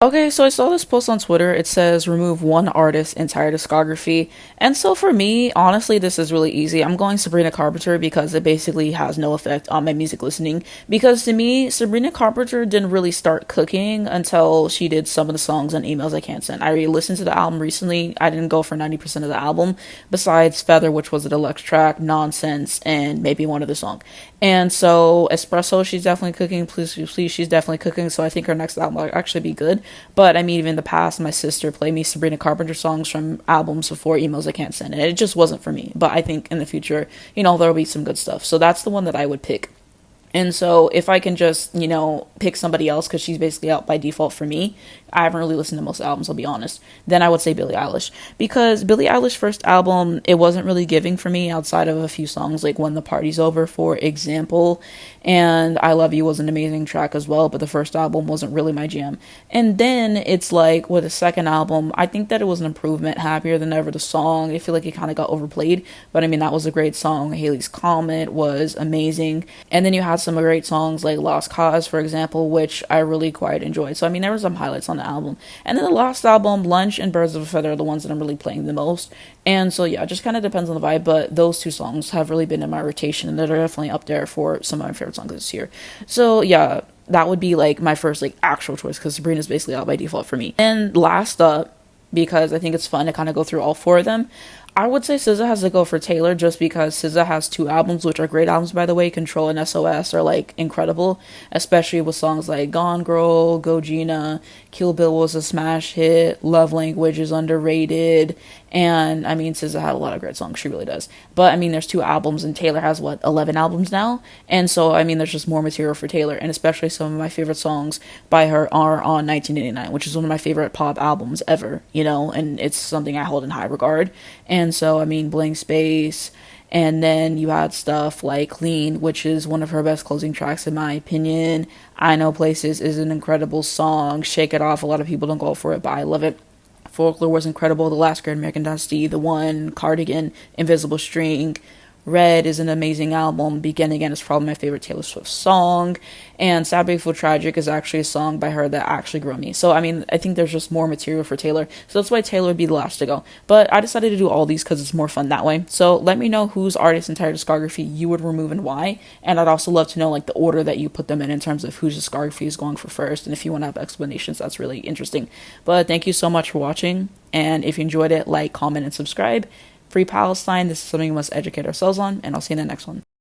Okay, so I saw this post on Twitter. It says remove one artist's entire discography. And so for me, honestly, this is really easy. I'm going Sabrina Carpenter because it basically has no effect on my music listening. Because to me, Sabrina Carpenter didn't really start cooking until she did some of the songs on Emails I Can't Send. I listened to the album recently. I didn't go for 90% of the album, besides Feather, which was a deluxe track, Nonsense, and maybe one other song. And so Espresso, she's definitely cooking. Please, please, she's definitely cooking. So I think her next album will actually be good. But I mean, even in the past, my sister played me Sabrina Carpenter songs from albums before Emails I Can't Send, and it just wasn't for me. But I think in the future, there'll be some good stuff. So that's the one that I would pick. And so if I can just, pick somebody else because she's basically out by default for me, I haven't really listened to most albums, I'll be honest, then I would say Billie Eilish. Because Billie Eilish's first album, it wasn't really giving for me outside of a few songs like When the Party's Over, for example. And I Love You was an amazing track as well, but the first album wasn't really my jam. And then it's like with the second album, I think that it was an improvement. Happier Than Ever, the song, I feel like it kind of got overplayed. But I mean, that was a great song. Haley's Comet was amazing. And then you had some great songs like Lost Cause, for example, which I really quite enjoyed. So I mean, there were some highlights on the album. And then the last album, Lunch and Birds of a Feather, are the ones that I'm really playing the most. And so yeah, it just kind of depends on the vibe, but those two songs have really been in my rotation, and they're definitely up there for some of my favorite songs this year. So yeah, that would be like my first like actual choice, because Sabrina's basically out by default for me. And last up, because I think it's fun to kind of go through all four of them, I would say SZA has to go for Taylor, just because SZA has two albums, which are great albums, by the way. Control and SOS are like incredible, especially with songs like Gone Girl, Go Gina, Kill Bill was a smash hit, Love Language is underrated, and I mean, SZA had a lot of great songs, she really does. But I mean, there's two albums, and Taylor has 11 albums now, and so I mean, there's just more material for Taylor, and especially some of my favorite songs by her are on 1989, which is one of my favorite pop albums ever, and it's something I hold in high regard. And so, I mean, Blank Space, and then you had stuff like Clean, which is one of her best closing tracks in my opinion. I Know Places is an incredible song. Shake It Off, a lot of people don't go for it, but I love it. Folklore was incredible. The Last Great American Dynasty, The One, Cardigan, Invisible String. Red is an amazing album. Begin Again is probably my favorite Taylor Swift song. And Sad Beautiful Tragic is actually a song by her that actually grew on me. So, I mean, I think there's just more material for Taylor. So that's why Taylor would be the last to go. But I decided to do all these because it's more fun that way. So let me know whose artist's entire discography you would remove and why. And I'd also love to know, like, the order that you put them in terms of whose discography is going for first. And if you want to have explanations, that's really interesting. But thank you so much for watching. And if you enjoyed it, like, comment, and subscribe. Free Palestine, this is something we must educate ourselves on, and I'll see you in the next one.